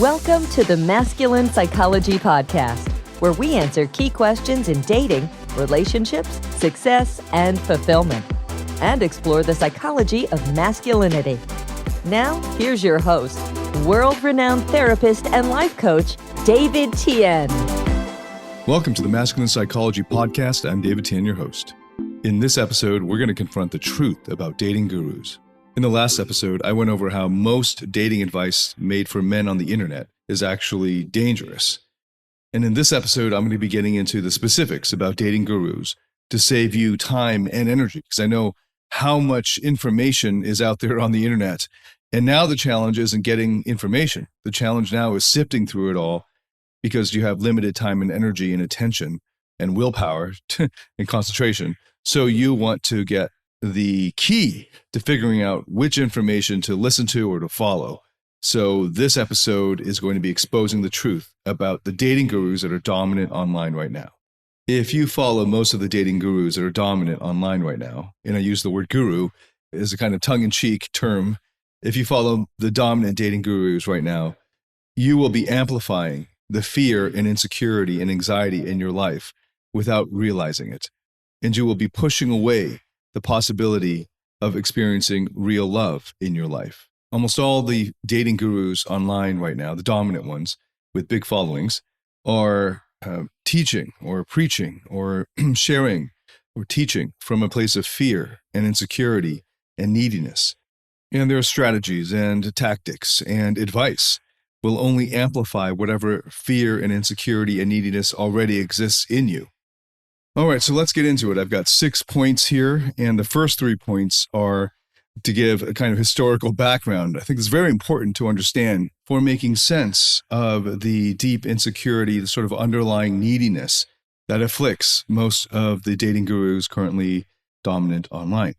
Welcome to the Masculine Psychology Podcast, where we answer key questions in dating, relationships, success, and fulfillment, and explore the psychology of masculinity. Now, here's your host, world-renowned therapist and life coach, David Tian. Welcome to the Masculine Psychology Podcast. I'm David Tian, your host. In this episode, we're going to confront the truth about dating gurus. In the last episode, I went over how most dating advice made for men on the internet is actually dangerous. And in this episode, I'm going to be getting into the specifics about dating gurus to save you time and energy, because I know how much information is out there on the internet. And now the challenge isn't getting information. The challenge now is sifting through it all, because you have limited time and energy and attention and willpower and concentration. So you want to get the key to figuring out which information to listen to or to follow. So this episode is going to be exposing the truth about the dating gurus that are dominant online right now. If you follow most of the dating gurus that are dominant online right now, and I use the word guru as a kind of tongue-in-cheek term, if you follow the dominant dating gurus right now, you will be amplifying the fear and insecurity and anxiety in your life without realizing it. And you will be pushing away the possibility of experiencing real love in your life. Almost all the dating gurus online right now, the dominant ones with big followings, are teaching or preaching or sharing or teaching from a place of fear and insecurity and neediness. And their strategies and tactics and advice will only amplify whatever fear and insecurity and neediness already exists in you. All right, so let's get into it. I've got 6 points here, and the first 3 points are to give a kind of historical background. I think it's very important to understand for making sense of the deep insecurity, the sort of underlying neediness that afflicts most of the dating gurus currently dominant online.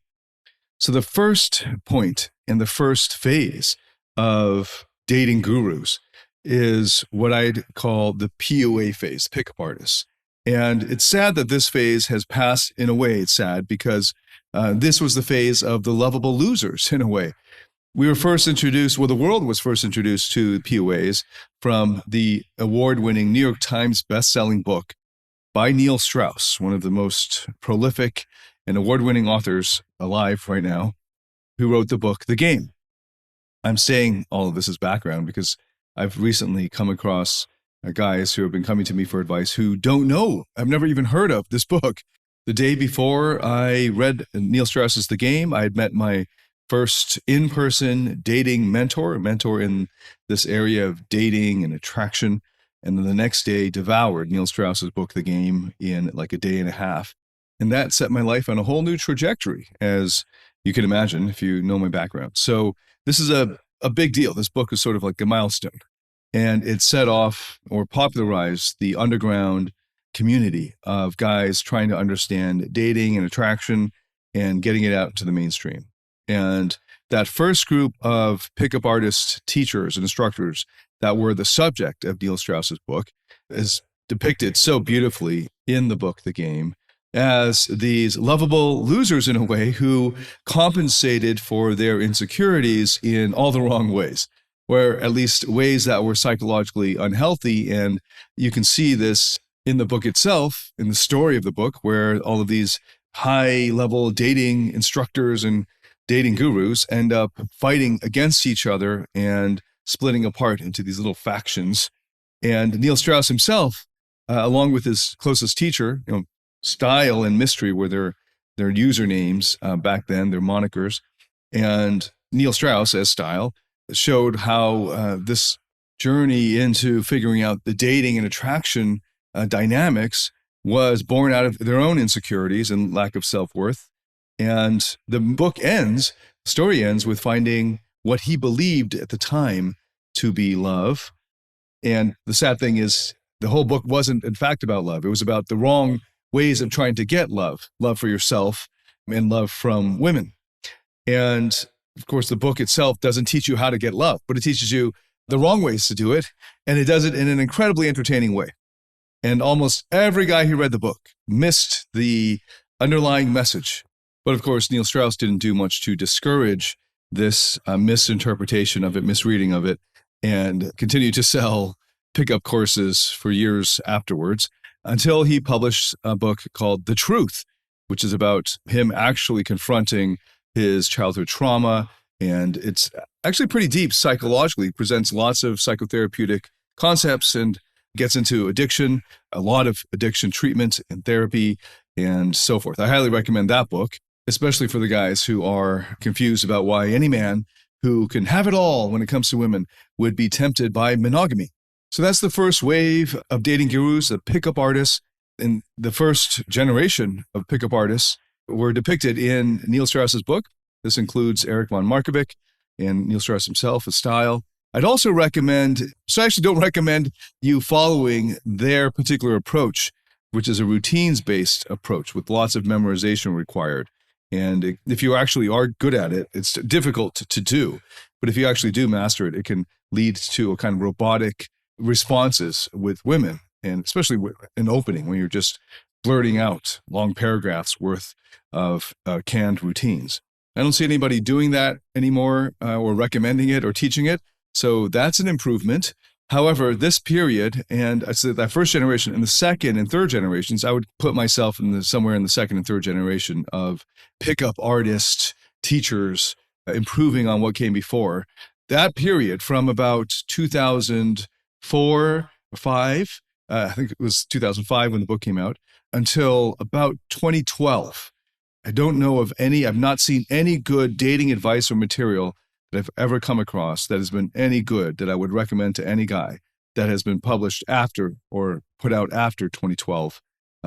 So the first point and the first phase of dating gurus is what I'd call the PUA phase, pickup artists. And it's sad that this phase has passed. In a way, it's sad because this was the phase of the lovable losers, in a way. We were first introduced, the world was first introduced to PUAs from the award-winning New York Times best-selling book by Neil Strauss, one of the most prolific and award-winning authors alive right now, who wrote the book, The Game. I'm saying all of this as background because I've recently come across guys who have been coming to me for advice who don't know. I've never even heard of this book. The day before I read Neil Strauss's The Game, I had met my first in-person dating mentor in this area of dating and attraction. And then the next day devoured Neil Strauss's book, The Game, in like a day and a half. And that set my life on a whole new trajectory, as you can imagine if you know my background. So this is a big deal. This book is sort of like a milestone. And it set off or popularized the underground community of guys trying to understand dating and attraction and getting it out to the mainstream. And that first group of pickup artist teachers and instructors that were the subject of Neil Strauss's book is depicted so beautifully in the book, The Game, as these lovable losers in a way who compensated for their insecurities in all the wrong ways, or at least ways that were psychologically unhealthy. And you can see this in the book itself, in the story of the book, where all of these high-level dating instructors and dating gurus end up fighting against each other and splitting apart into these little factions. And Neil Strauss himself, along with his closest teacher, Style and Mystery were their usernames back then, their monikers. And Neil Strauss, as Style, showed how this journey into figuring out the dating and attraction dynamics was born out of their own insecurities and lack of self-worth. And the story ends with finding what he believed at the time to be love. And the sad thing is, the whole book wasn't, in fact, about love. It was about the wrong ways of trying to get love for yourself and love from women. And of course, the book itself doesn't teach you how to get love, but it teaches you the wrong ways to do it. And it does it in an incredibly entertaining way. And almost every guy who read the book missed the underlying message. But of course, Neil Strauss didn't do much to discourage this misinterpretation of it, misreading of it. and continued to sell pickup courses for years afterwards until he published a book called The Truth, which is about him actually confronting his childhood trauma. And it's actually pretty deep psychologically, presents lots of psychotherapeutic concepts and gets into addiction, a lot of addiction treatment and therapy and so forth. I highly recommend that book, especially for the guys who are confused about why any man who can have it all when it comes to women would be tempted by monogamy. So that's the first wave of dating gurus, the pickup artists. And the first generation of pickup artists were depicted in Neil Strauss's book. This includes Eric von Markovic and Neil Strauss himself, his style. I'd also recommend, so I actually don't recommend you following their particular approach, which is a routines-based approach with lots of memorization required. And if you actually are good at it, it's difficult to do. But if you actually do master it, it can lead to a kind of robotic responses with women, and especially an opening when you're just blurting out long paragraphs worth of canned routines. I don't see anybody doing that anymore or recommending it or teaching it. So that's an improvement. However, this period, and I said that first generation and the second and third generations, I would put myself somewhere in the second and third generation of pickup artists, teachers, improving on what came before. That period from about 2004 or 5, I think it was 2005 when the book came out, until about 2012. I don't know of any, I've not seen any good dating advice or material that I've ever come across that has been any good that I would recommend to any guy that has been published after or put out after 2012.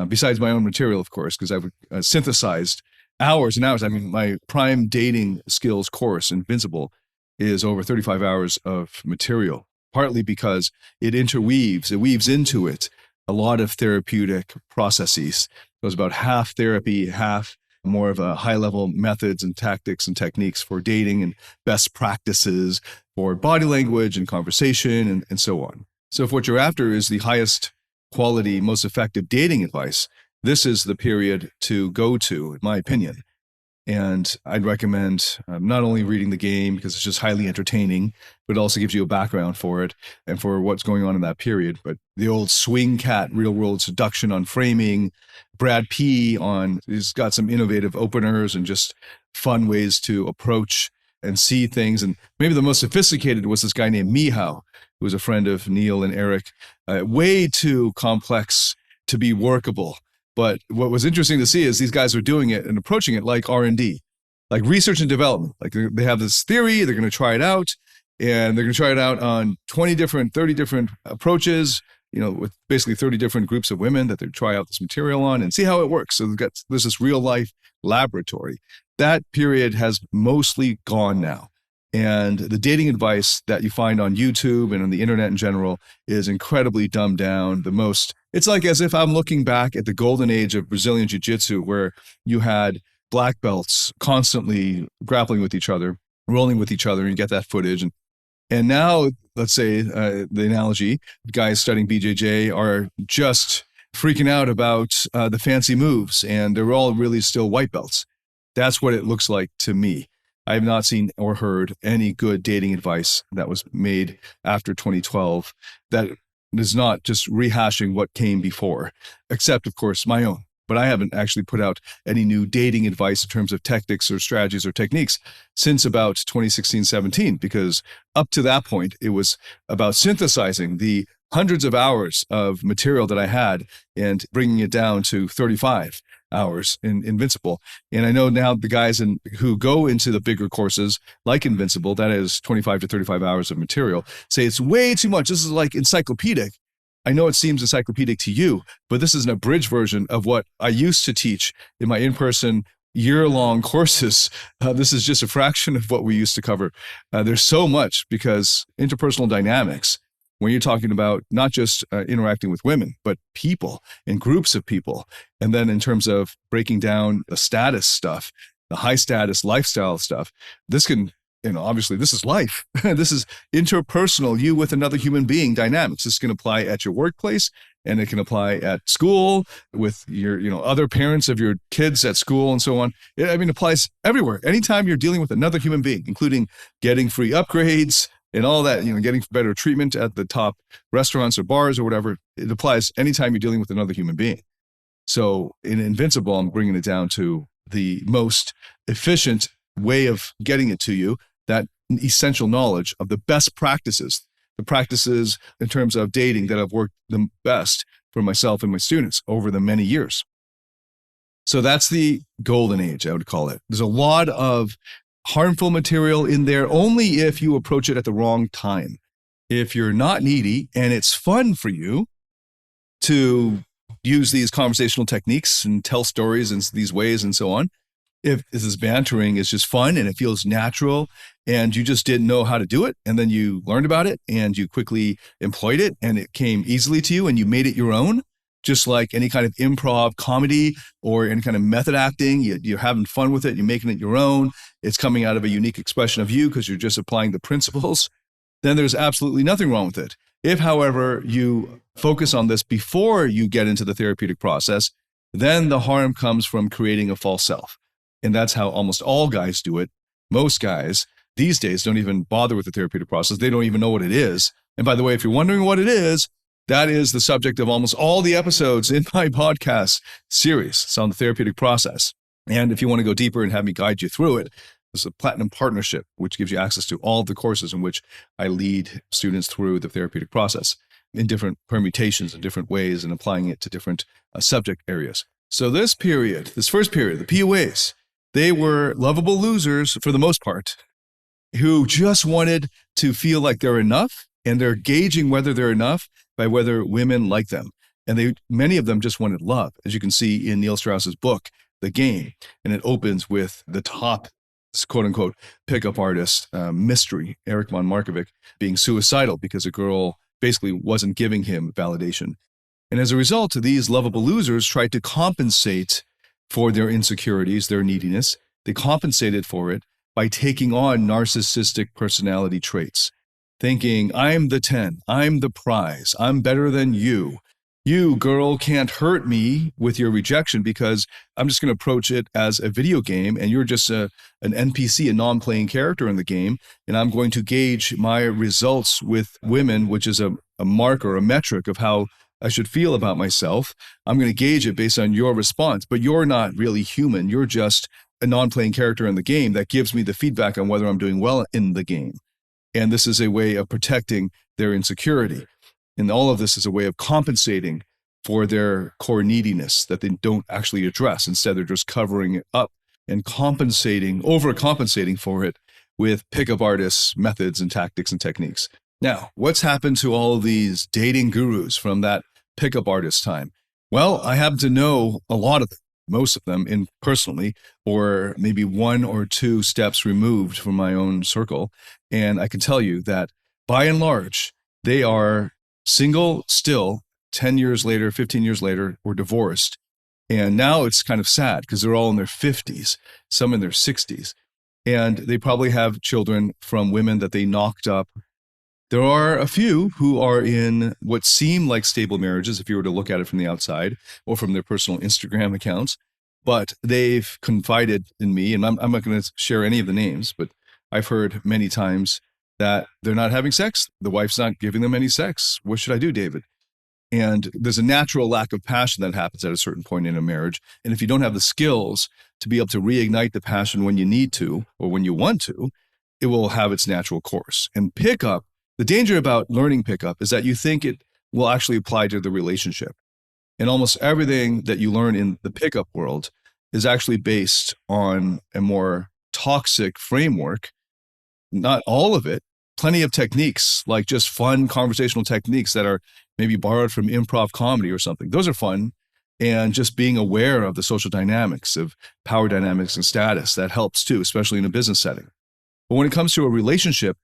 Besides my own material, of course, because I've synthesized hours and hours. I mean, my prime dating skills course, Invincible, is over 35 hours of material, partly because it weaves into it a lot of therapeutic processes. It was about half therapy, half more of a high-level methods and tactics and techniques for dating and best practices for body language and conversation and so on. So if what you're after is the highest quality, most effective dating advice, this is the period to go to, in my opinion. And I'd recommend not only reading The Game, because it's just highly entertaining, but it also gives you a background for it and for what's going on in that period. But the old Swing Cat, Real World Seduction on Framing, Brad P. He's got some innovative openers and just fun ways to approach and see things. And maybe the most sophisticated was this guy named Mihao, who was a friend of Neil and Eric. Way too complex to be workable. But what was interesting to see is these guys are doing it and approaching it like R&D, like research and development. Like they have this theory, they're going to try it out, and they're going to try it out on 30 different approaches, with basically 30 different groups of women that they try out this material on and see how it works. So there's this real life laboratory. That period has mostly gone now. And the dating advice that you find on YouTube and on the internet in general is incredibly dumbed down. It's like as if I'm looking back at the golden age of Brazilian Jiu-Jitsu, where you had black belts constantly grappling with each other, rolling with each other, and you get that footage. And now, let's say the analogy, guys studying BJJ are just freaking out about the fancy moves, and they're all really still white belts. That's what it looks like to me. I have not seen or heard any good dating advice that was made after 2012 that is not just rehashing what came before, except, of course, my own. But I haven't actually put out any new dating advice in terms of tactics or strategies or techniques since about 2016-17, because up to that point, it was about synthesizing the hundreds of hours of material that I had and bringing it down to 35 hours in Invincible. And I know now the guys who go into the bigger courses like Invincible, that is 25 to 35 hours of material, say it's way too much. This is like encyclopedic. I know it seems encyclopedic to you, but this is an abridged version of what I used to teach in my in-person year-long courses. This is just a fraction of what we used to cover. There's so much, because interpersonal dynamics, when you're talking about not just interacting with women, but people and groups of people. And then in terms of breaking down the status stuff, the high status lifestyle stuff, this can, obviously this is life. This is interpersonal, you with another human being dynamics. This can apply at your workplace, and it can apply at school with your, other parents of your kids at school and so on. It applies everywhere. Anytime you're dealing with another human being, including getting free upgrades, and all that, getting better treatment at the top restaurants or bars or whatever. It applies anytime you're dealing with another human being. So in Invincible, I'm bringing it down to the most efficient way of getting it to you, that essential knowledge of the best practices, the practices in terms of dating that have worked the best for myself and my students over the many years. So that's the golden age, I would call it. There's a lot of harmful material in there only if you approach it at the wrong time. If you're not needy and it's fun for you to use these conversational techniques and tell stories in these ways and so on, if this bantering is just fun and it feels natural and you just didn't know how to do it, and then you learned about it and you quickly employed it and it came easily to you and you made it your own, just like any kind of improv comedy or any kind of method acting, you're having fun with it, you're making it your own, it's coming out of a unique expression of you because you're just applying the principles, then there's absolutely nothing wrong with it. If, however, you focus on this before you get into the therapeutic process, then the harm comes from creating a false self. And that's how almost all guys do it. Most guys these days don't even bother with the therapeutic process. They don't even know what it is. And by the way, if you're wondering what it is, that is the subject of almost all the episodes in my podcast series. It's on the therapeutic process. And if you want to go deeper and have me guide you through it, there's a Platinum Partnership, which gives you access to all of the courses in which I lead students through the therapeutic process in different permutations and different ways and applying it to different subject areas. So this first period, the PUAs, they were lovable losers for the most part who just wanted to feel like they're enough, and they're gauging whether they're enough by whether women like them. And many of them just wanted love, as you can see in Neil Strauss's book, The Game. And it opens with the top, quote unquote, pickup artist mystery, Eric von Markovic, being suicidal because a girl basically wasn't giving him validation. And as a result, these lovable losers tried to compensate for their insecurities, their neediness. They compensated for it by taking on narcissistic personality traits, thinking, I'm the 10, I'm the prize, I'm better than you. You, girl, can't hurt me with your rejection because I'm just going to approach it as a video game and you're just an NPC, a non-playing character in the game, and I'm going to gauge my results with women, which is a marker, a metric of how I should feel about myself. I'm going to gauge it based on your response, but you're not really human. You're just a non-playing character in the game that gives me the feedback on whether I'm doing well in the game. And this is a way of protecting their insecurity. And all of this is a way of compensating for their core neediness that they don't actually address. Instead, they're just covering it up and overcompensating for it with pickup artists' methods and tactics and techniques. Now, what's happened to all of these dating gurus from that pickup artist time? Well, I happen to know a lot of them, most of them personally, or maybe one or two steps removed from my own circle. And I can tell you that by and large, they are single still 10 years later, 15 years later, or divorced. And now it's kind of sad because they're all in their 50s, some in their 60s. And they probably have children from women that they knocked up. There are a few who are in what seem like stable marriages, if you were to look at it from the outside or from their personal Instagram accounts, but they've confided in me, and I'm not going to share any of the names, but I've heard many times that they're not having sex. The wife's not giving them any sex. What should I do, David? And there's a natural lack of passion that happens at a certain point in a marriage. And if you don't have the skills to be able to reignite the passion when you need to or when you want to, it will have its natural course. And pickup, the danger about learning pickup is that you think it will actually apply to the relationship. And almost everything that you learn in the pickup world is actually based on a more toxic framework. Not all of it, plenty of techniques, like just fun conversational techniques that are maybe borrowed from improv comedy or something. Those are fun. And just being aware of the social dynamics of power dynamics and status, that helps too, especially in a business setting. But when it comes to a relationship,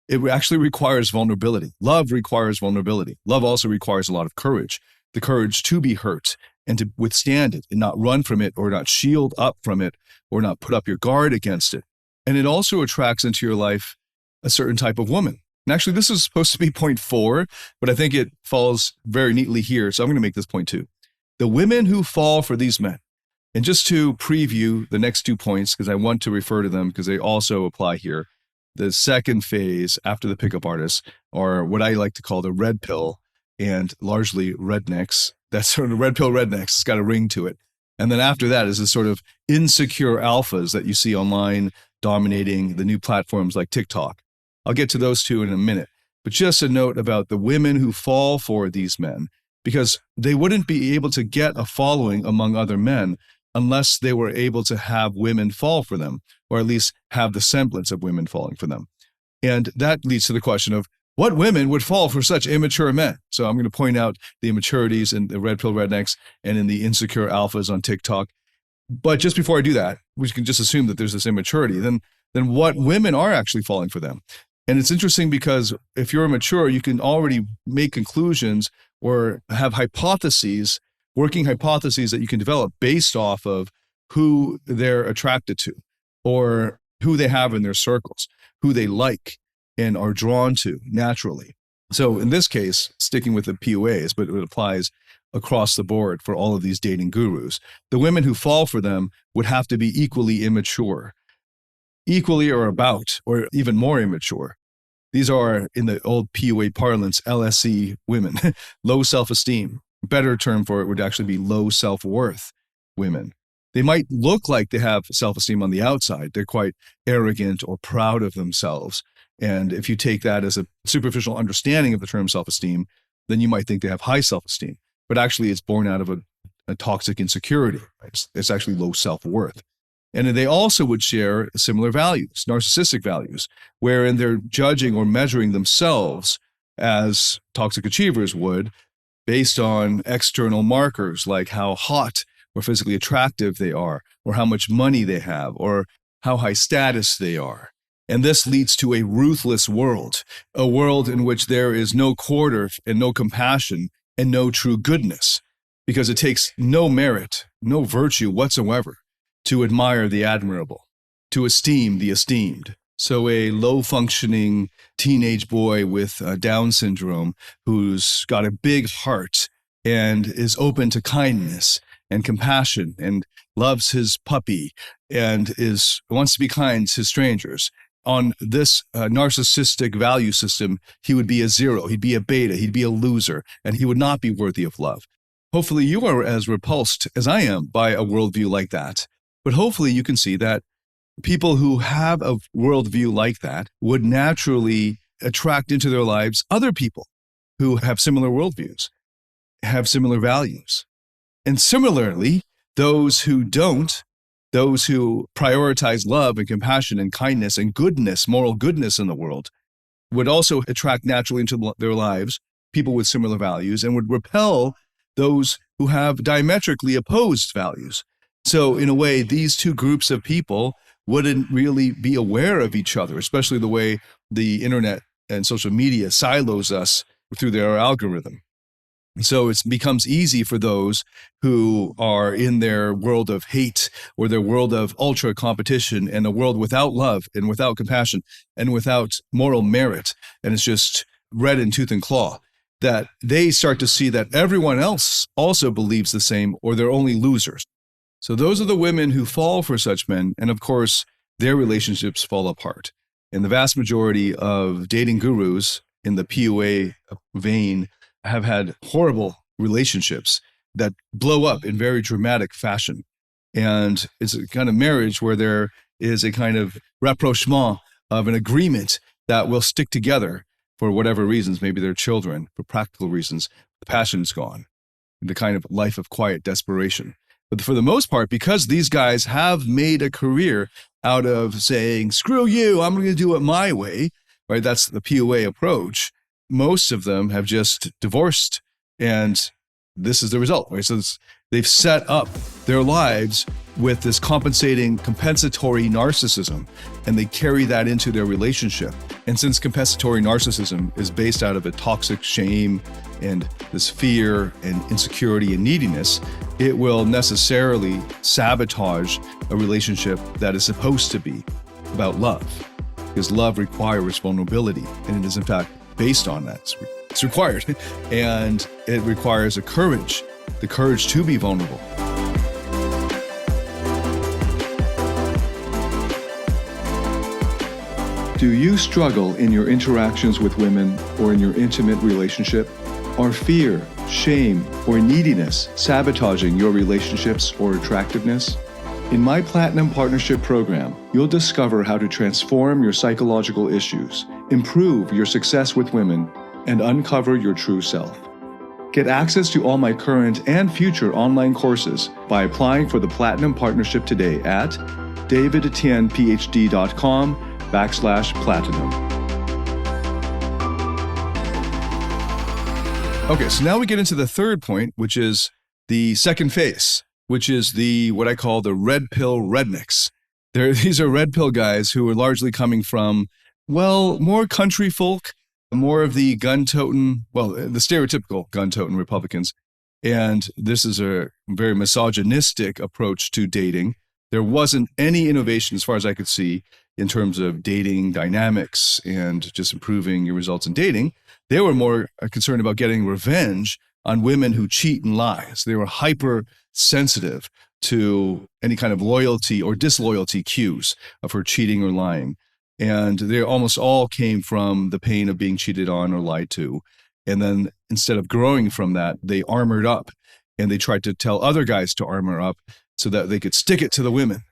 it actually requires vulnerability. Love requires vulnerability. Love also requires a lot of courage, the courage to be hurt and to withstand it and not run from it or not shield up from it or not put up your guard against it. And it also attracts into your life a certain type of woman. And actually, this is supposed to be point 4, but I think it falls very neatly here. So I'm going to make this point 2. The women who fall for these men. And just to preview the next 2 points, because I want to refer to them because they also apply here. The second phase after the pickup artists are what I like to call the red pill and largely rednecks. That's sort of red pill rednecks. It's got a ring to it. And then after that is this sort of insecure alphas that you see online dominating the new platforms like TikTok. I'll get to those two in a minute. But just a note about the women who fall for these men, because they wouldn't be able to get a following among other men unless they were able to have women fall for them, or at least have the semblance of women falling for them. And that leads to the question of what women would fall for such immature men. So I'm going to point out the immaturities in the red pill rednecks and in the insecure alphas on TikTok. But just before I do that, we can just assume that there's this immaturity. Then what women are actually falling for them? And it's interesting because if you're immature, you can already make conclusions or have hypotheses, working hypotheses that you can develop based off of who they're attracted to or who they have in their circles, who they like and are drawn to naturally. So in this case, sticking with the PUAs, but it applies across the board for all of these dating gurus, the women who fall for them would have to be equally immature, equally or about, or even more immature. These are, in the old PUA parlance, LSE women, low self-esteem. A better term for it would actually be low self-worth women. They might look like they have self-esteem on the outside. They're quite arrogant or proud of themselves. And if you take that as a superficial understanding of the term self-esteem, then you might think they have high self-esteem. But actually, it's born out of a toxic insecurity. Right? It's actually low self-worth. And they also would share similar values, narcissistic values, wherein they're judging or measuring themselves as toxic achievers would based on external markers like how hot or physically attractive they are, or how much money they have, or how high status they are. And this leads to a ruthless world, a world in which there is no quarter and no compassion and no true goodness, because it takes no merit, no virtue whatsoever to admire the admirable, to esteem the esteemed. So a low-functioning teenage boy with Down syndrome who's got a big heart and is open to kindness and compassion and loves his puppy and wants to be kind to strangers. On this narcissistic value system, he would be a zero, he'd be a beta, he'd be a loser, and he would not be worthy of love. Hopefully you are as repulsed as I am by a worldview like that. But hopefully you can see that people who have a worldview like that would naturally attract into their lives other people who have similar worldviews, have similar values. And similarly, those who don't, those who prioritize love and compassion and kindness and goodness, moral goodness in the world, would also attract naturally into their lives people with similar values and would repel those who have diametrically opposed values. So in a way, these two groups of people wouldn't really be aware of each other, especially the way the internet and social media silos us through their algorithm. And so it becomes easy for those who are in their world of hate or their world of ultra competition and a world without love and without compassion and without moral merit, and it's just red in tooth and claw, that they start to see that everyone else also believes the same or they're only losers. So those are the women who fall for such men, and of course, their relationships fall apart. And the vast majority of dating gurus in the PUA vein have had horrible relationships that blow up in very dramatic fashion. And it's a kind of marriage where there is a kind of rapprochement of an agreement that will stick together for whatever reasons, maybe they're children, for practical reasons, the passion's gone, the kind of life of quiet desperation. But for the most part, because these guys have made a career out of saying, screw you, I'm going to do it my way, right? That's the PUA approach. Most of them have just divorced, and this is the result, right? So they've set up their lives with this compensating, compensatory narcissism, and they carry that into their relationship. And since compensatory narcissism is based out of a toxic shame and this fear and insecurity and neediness, it will necessarily sabotage a relationship that is supposed to be about love, because love requires vulnerability, and it is in fact based on that. It's required, and it requires the courage to be vulnerable. Do you struggle in your interactions with women or in your intimate relationship? Are fear, shame, or neediness sabotaging your relationships or attractiveness? In my Platinum Partnership Program, you'll discover how to transform your psychological issues, improve your success with women, and uncover your true self. Get access to all my current and future online courses by applying for the Platinum Partnership today at davidtianphd.com/platinum. Okay, so now we get into the third point, which is the second phase, which is what I call the red pill rednecks. These are red pill guys who are largely coming from, more country folk, more of the gun-toting, the stereotypical gun-toting Republicans. And this is a very misogynistic approach to dating. There wasn't any innovation, as far as I could see, in terms of dating dynamics and just improving your results in dating. They were more concerned about getting revenge on women who cheat and lie. So they were hypersensitive to any kind of loyalty or disloyalty cues of her cheating or lying. And they almost all came from the pain of being cheated on or lied to. And then instead of growing from that, they armored up and they tried to tell other guys to armor up so that they could stick it to the women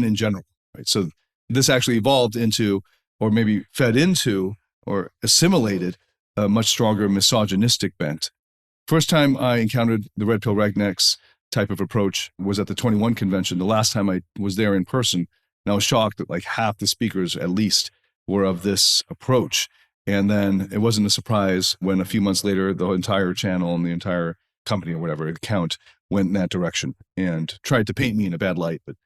in general. Right? So this actually evolved into, or maybe fed into, or assimilated a much stronger misogynistic bent. First time I encountered the red pill rednecks type of approach was at the 21 convention. The last time I was there in person, and I was shocked that like half the speakers at least were of this approach. And then it wasn't a surprise when a few months later, the entire channel and the entire company or whatever account went in that direction and tried to paint me in a bad light, but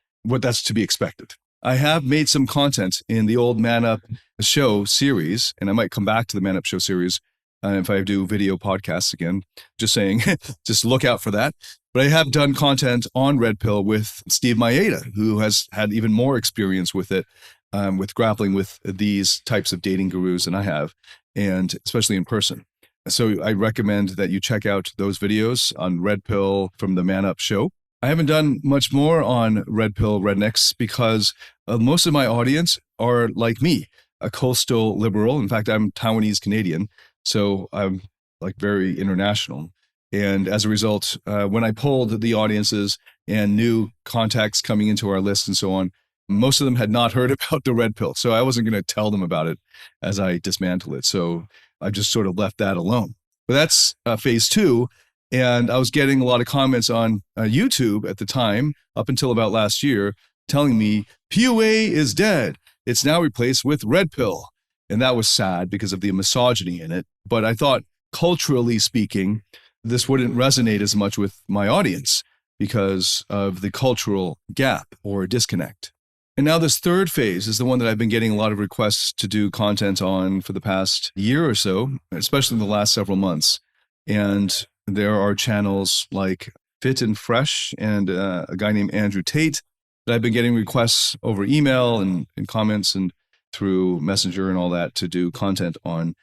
that's to be expected. I have made some content in the old Man Up Show series, and I might come back to the Man Up Show series if I do video podcasts again. Just saying, just look out for that. But I have done content on Red Pill with Steve Maeda, who has had even more experience with it, with grappling with these types of dating gurus than I have, and especially in person. So I recommend that you check out those videos on Red Pill from the Man Up Show. I haven't done much more on Red Pill rednecks because most of my audience are like me, a coastal liberal. In fact, I'm Taiwanese Canadian, so I'm like very international. And as a result, when I polled the audiences and new contacts coming into our list and so on, most of them had not heard about the red pill. So I wasn't going to tell them about it as I dismantle it. So I just sort of left that alone. But that's phase two. And I was getting a lot of comments on YouTube at the time, up until about last year, telling me PUA is dead. It's now replaced with red pill. And that was sad because of the misogyny in it. But I thought, culturally speaking, this wouldn't resonate as much with my audience because of the cultural gap or disconnect. And now this third phase is the one that I've been getting a lot of requests to do content on for the past year or so, especially in the last several months. And there are channels like Fit and Fresh and a guy named Andrew Tate that I've been getting requests over email and comments and through Messenger and all that to do content on.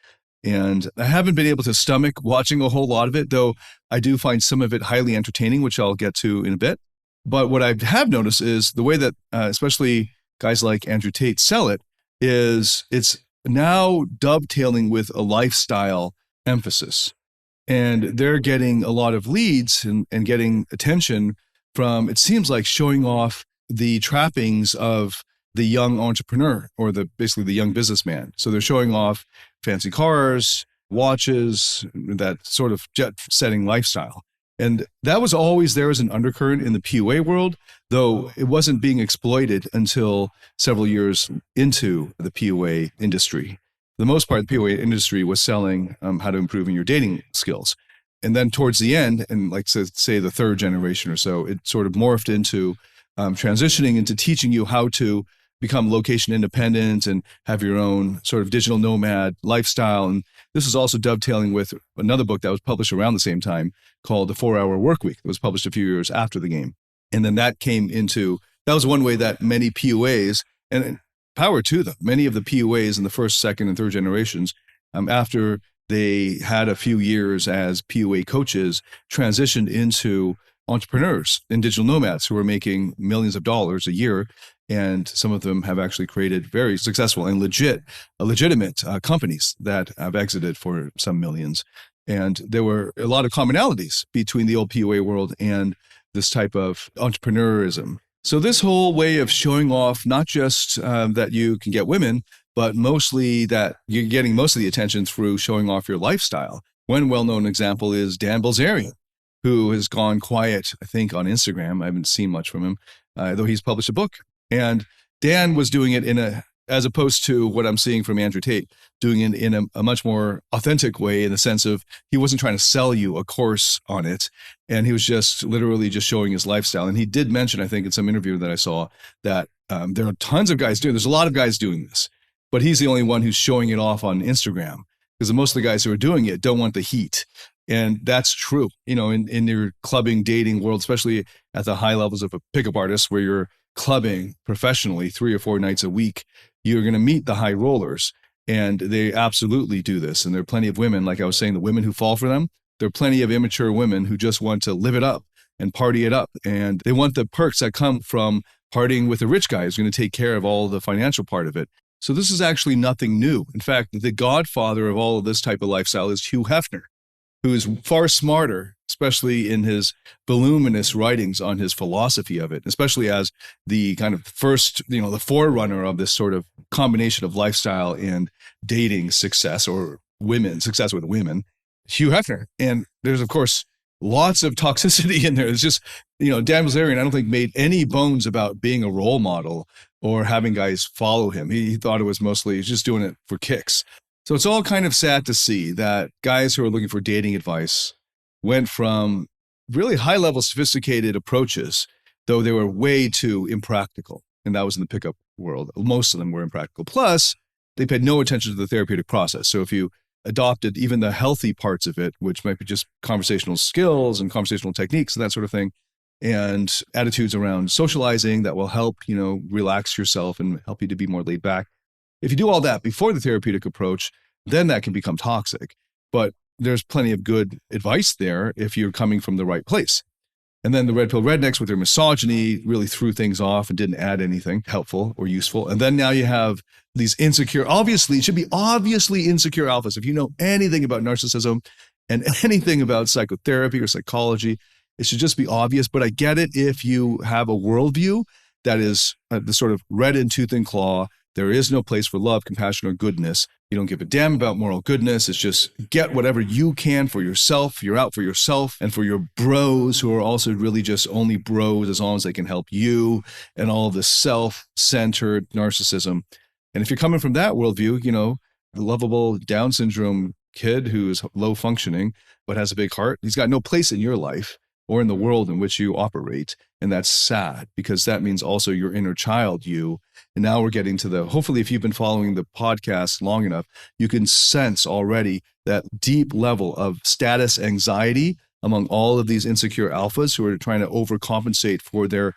And I haven't been able to stomach watching a whole lot of it, though I do find some of it highly entertaining, which I'll get to in a bit. But what I have noticed is the way that especially guys like Andrew Tate sell it is it's now dovetailing with a lifestyle emphasis. And they're getting a lot of leads and getting attention from, it seems like, showing off the trappings of the young entrepreneur or basically the young businessman. So they're showing off fancy cars, watches, that sort of jet-setting lifestyle. And that was always there as an undercurrent in the PUA world, though it wasn't being exploited until several years into the PUA industry. For the most part, the PUA industry was selling how to improve in your dating skills. And then towards the end, and like say the third generation or so, it sort of morphed into transitioning into teaching you how to become location independent and have your own sort of digital nomad lifestyle. And this is also dovetailing with another book that was published around the same time called The 4-Hour Workweek. It was published a few years after the game. And then that was one way that many PUAs, and power to them, many of the PUAs in the first, second, and third generations, after they had a few years as PUA coaches, transitioned into entrepreneurs and digital nomads who were making millions of dollars a year And some of them have actually created very successful and legitimate companies that have exited for some millions. And there were a lot of commonalities between the old PUA world and this type of entrepreneurism. So this whole way of showing off, not just that you can get women, but mostly that you're getting most of the attention through showing off your lifestyle. One well-known example is Dan Bilzerian, who has gone quiet, I think, on Instagram. I haven't seen much from him, though he's published a book. And Dan was doing it as opposed to what I'm seeing from Andrew Tate, doing it in a much more authentic way, in the sense of he wasn't trying to sell you a course on it. And he was just literally just showing his lifestyle. And he did mention, I think in some interview that I saw, that there are tons of guys doing, there's a lot of guys doing this, but he's the only one who's showing it off on Instagram, because most of the guys who are doing it don't want the heat. And that's true, in your clubbing, dating world, especially at the high levels of a pickup artist where you're clubbing professionally 3 or 4 nights a week, you're going to meet the high rollers, and they absolutely do this. And there are plenty of women, like I was saying, the women who fall for them. There are plenty of immature women who just want to live it up and party it up. And they want the perks that come from partying with a rich guy who's going to take care of all the financial part of it. So this is actually nothing new. In fact, the godfather of all of this type of lifestyle is Hugh Hefner, who is far smarter, especially in his voluminous writings on his philosophy of it, especially as the kind of first, the forerunner of this sort of combination of lifestyle and dating success, or success with women, Hugh Hefner. And there's, of course, lots of toxicity in there. It's just, Dan Bilzerian, I don't think, made any bones about being a role model or having guys follow him. He thought it was mostly just doing it for kicks. So it's all kind of sad to see that guys who are looking for dating advice went from really high-level sophisticated approaches, though they were way too impractical. And that was in the pickup world. Most of them were impractical. Plus, they paid no attention to the therapeutic process. So if you adopted even the healthy parts of it, which might be just conversational skills and conversational techniques and that sort of thing, and attitudes around socializing that will help, relax yourself and help you to be more laid back. If you do all that before the therapeutic approach, then that can become toxic. But there's plenty of good advice there if you're coming from the right place. And then the red pill rednecks with their misogyny really threw things off and didn't add anything helpful or useful. And then now you have these insecure, it should be obviously insecure alphas. If you know anything about narcissism and anything about psychotherapy or psychology, it should just be obvious. But I get it if you have a worldview that is the sort of red in tooth and claw. There is no place for love, compassion, or goodness. You don't give a damn about moral goodness. It's just get whatever you can for yourself. You're out for yourself and for your bros, who are also really just only bros as long as they can help you, and all of this self-centered narcissism. And if you're coming from that worldview, the lovable Down syndrome kid who is low functioning but has a big heart, he's got no place in your life or in the world in which you operate. And that's sad, because that means also your inner child, you. And now we're getting to hopefully if you've been following the podcast long enough, you can sense already that deep level of status anxiety among all of these insecure alphas who are trying to overcompensate for their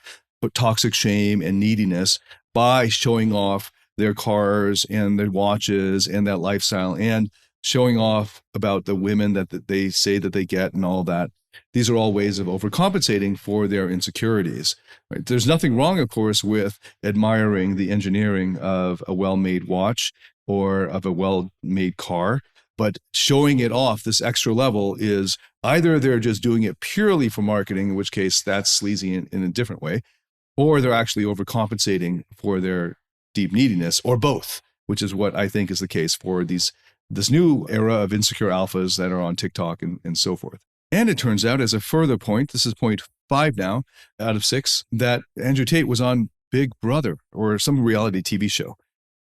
toxic shame and neediness by showing off their cars and their watches and that lifestyle, and showing off about the women that they say that they get and all that. These are all ways of overcompensating for their insecurities. Right? There's nothing wrong, of course, with admiring the engineering of a well-made watch or of a well-made car, but showing it off this extra level is either they're just doing it purely for marketing, in which case that's sleazy in a different way, or they're actually overcompensating for their deep neediness, or both, which is what I think is the case for this new era of insecure alphas that are on TikTok and so forth. And it turns out, as a further point, this is point 5 now out of 6, that Andrew Tate was on Big Brother or some reality TV show.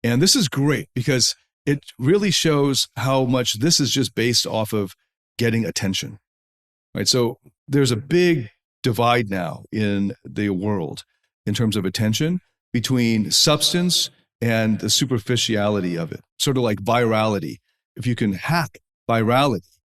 And this is great because it really shows how much this is just based off of getting attention, right? So there's a big divide now in the world in terms of attention between substance and the superficiality of it, sort of like virality. If you can hack virality,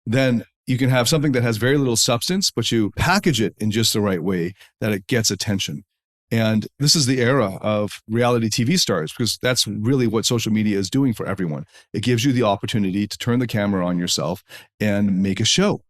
then you can have something that has very little substance, but you package it in just the right way that it gets attention. And this is the era of reality TV stars, because that's really what social media is doing for everyone. It gives you the opportunity to turn the camera on yourself and make a show.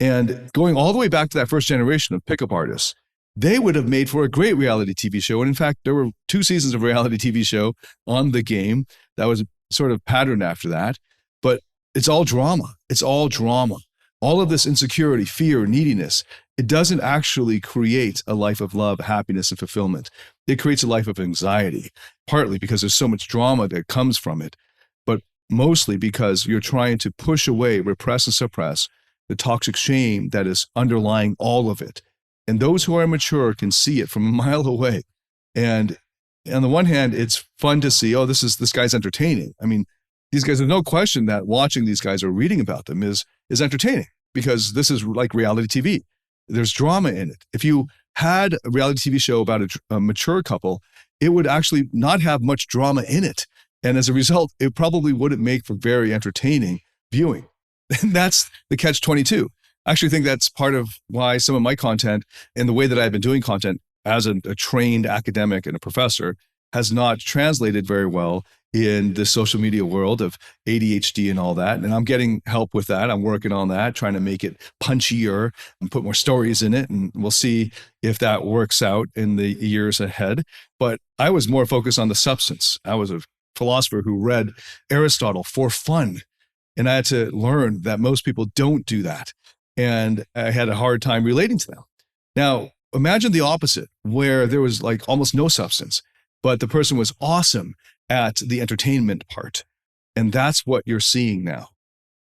And going all the way back to that first generation of pickup artists, they would have made for a great reality TV show. And in fact, there were 2 seasons of reality TV show on The Game that was sort of patterned after that. But it's all drama. It's all drama. All of this insecurity, fear, neediness, it doesn't actually create a life of love, happiness, and fulfillment. It creates a life of anxiety, partly because there's so much drama that comes from it, but mostly because you're trying to push away, repress, and suppress the toxic shame that is underlying all of it. And those who are mature can see it from a mile away. And on the one hand, it's fun to see, oh, this guy's entertaining. I mean, these guys, there's no question that watching these guys or reading about them is entertaining, because this is like reality TV. There's drama in it. If you had a reality TV show about a mature couple, it would actually not have much drama in it. And as a result, it probably wouldn't make for very entertaining viewing. And that's the catch-22. I actually think that's part of why some of my content and the way that I've been doing content as a trained academic and a professor has not translated very well in the social media world of ADHD and all that. And I'm getting help with that. I'm working on that, trying to make it punchier and put more stories in it. And we'll see if that works out in the years ahead. But I was more focused on the substance. I was a philosopher who read Aristotle for fun. And I had to learn that most people don't do that. And I had a hard time relating to them. Now, imagine the opposite, where there was like almost no substance, but the person was awesome at the entertainment part. And that's what you're seeing now.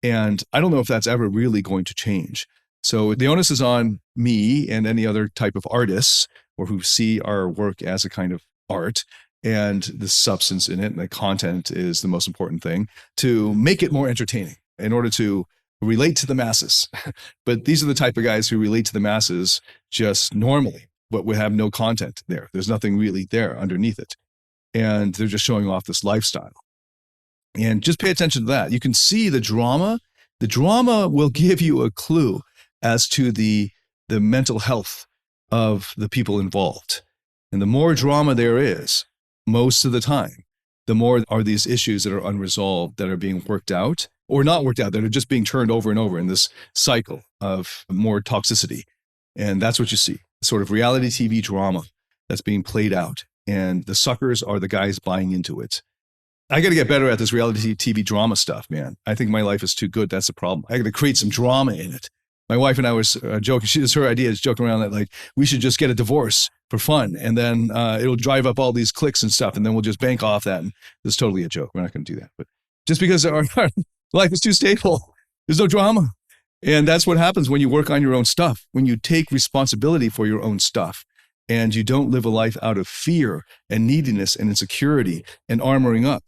And I don't know if that's ever really going to change. So the onus is on me and any other type of artists or who see our work as a kind of art, and the substance in it and the content is the most important thing, to make it more entertaining in order to relate to the masses. But these are the type of guys who relate to the masses just normally, but we have no content there. There's nothing really there underneath it. And they're just showing off this lifestyle. And just pay attention to that. You can see the drama. The drama will give you a clue as to the mental health of the people involved. And the more drama there is, most of the time, the more are these issues that are unresolved, that are being worked out or not worked out, that are just being turned over and over in this cycle of more toxicity. And that's what you see, sort of reality TV drama that's being played out. And the suckers are the guys buying into it. I got to get better at this reality TV drama stuff, man. I think my life is too good. That's the problem. I got to create some drama in it. My wife and I was joking. Her idea is joking around that like we should just get a divorce for fun, and then it'll drive up all these clicks and stuff, and then we'll just bank off that. And it's totally a joke. We're not going to do that. But just because our life is too stable, there's no drama. And that's what happens when you work on your own stuff, when you take responsibility for your own stuff, and you don't live a life out of fear and neediness and insecurity and armoring up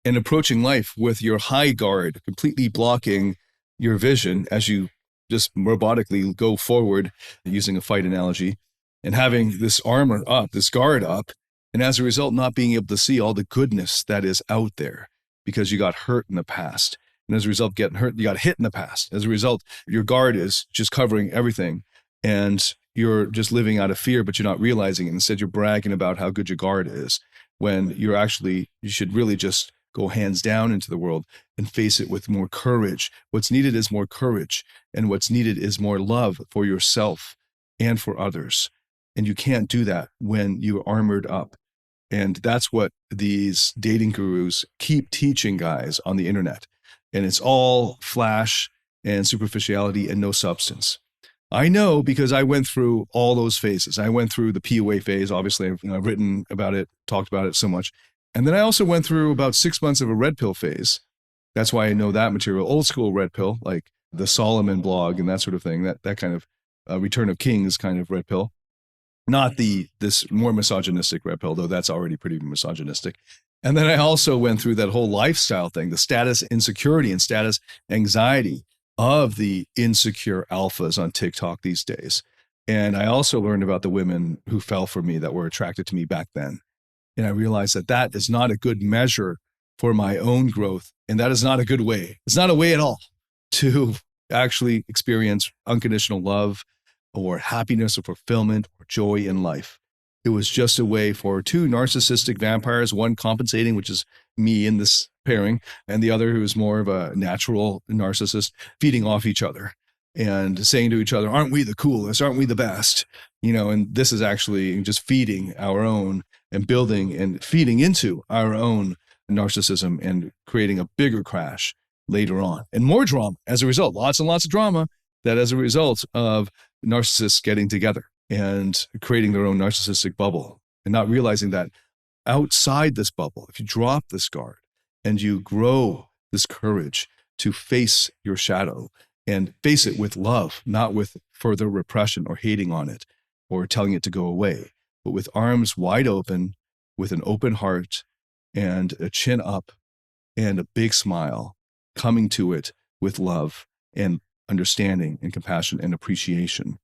and approaching life with your high guard, completely blocking your vision as you just robotically go forward, using a fight analogy, and having this armor up, this guard up, and as a result, not being able to see all the goodness that is out there because you got hurt in the past. And as a result, getting hurt, you got hit in the past. As a result, your guard is just covering everything, and you're just living out of fear, but you're not realizing it. Instead, you're bragging about how good your guard is, when you should really just go hands down into the world and face it with more courage. What's needed is more courage, and what's needed is more love for yourself and for others. And you can't do that when you're armored up. And that's what these dating gurus keep teaching guys on the internet. And it's all flash and superficiality and no substance. I know because I went through all those phases. I went through the PUA phase. Obviously, I've written about it, talked about it so much. And then I also went through about 6 months of a red pill phase. That's why I know that material, old school red pill, like the Solomon blog and that sort of thing, that kind of Return of Kings kind of red pill. Not this more misogynistic red pill, though that's already pretty misogynistic. And then I also went through that whole lifestyle thing, the status insecurity and status anxiety of the insecure alphas on TikTok these days. And I also learned about the women who fell for me, that were attracted to me back then. And I realized that that is not a good measure for my own growth. And that is not a good way. It's not a way at all to actually experience unconditional love or happiness or fulfillment or joy in life. It was just a way for two narcissistic vampires, one compensating, which is me in this pairing, and the other who is more of a natural narcissist, feeding off each other. and saying to each other, aren't we the coolest? Aren't we the best? And this is actually just feeding our own and building and feeding into our own narcissism and creating a bigger crash later on. And more drama as a result, lots and lots of drama that as a result of narcissists getting together and creating their own narcissistic bubble and not realizing that outside this bubble, if you drop this guard and you grow this courage to face your shadow and face it with love, not with further repression or hating on it or telling it to go away, but with arms wide open, with an open heart and a chin up and a big smile, coming to it with love and understanding and compassion and appreciation,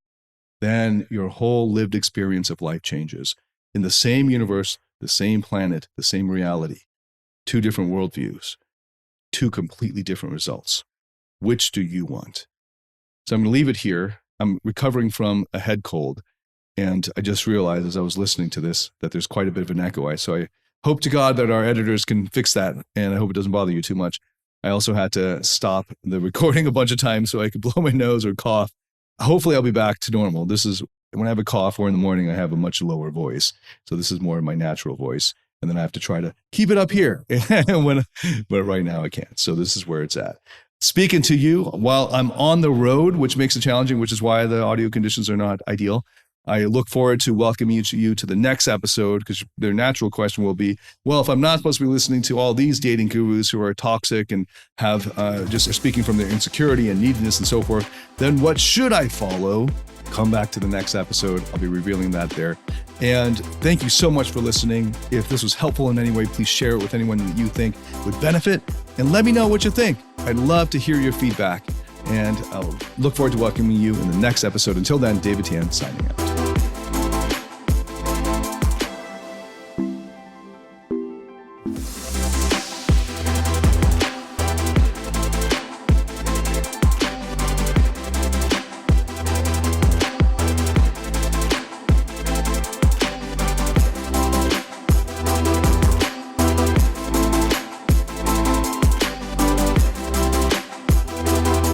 then your whole lived experience of life changes. In the same universe, the same planet, the same reality, two different worldviews, two completely different results. Which do you want? So I'm going to leave it here. I'm recovering from a head cold, and I just realized as I was listening to this that there's quite a bit of an echo. So I hope to God that our editors can fix that, and I hope it doesn't bother you too much. I also had to stop the recording a bunch of times so I could blow my nose or cough. Hopefully I'll be back to normal. This is when I have a cough or in the morning, I have a much lower voice. So this is more of my natural voice. And then I have to try to keep it up here. But right now I can't. So this is where it's at. Speaking to you while I'm on the road, which makes it challenging, which is why the audio conditions are not ideal. I look forward to welcoming you to the next episode, because their natural question will be, well, if I'm not supposed to be listening to all these dating gurus who are toxic and have just are speaking from their insecurity and neediness and so forth, then what should I follow? Come back to the next episode. I'll be revealing that there. And thank you so much for listening. If this was helpful in any way, please share it with anyone that you think would benefit, and let me know what you think. I'd love to hear your feedback, and I'll look forward to welcoming you in the next episode. Until then, David Tian signing out.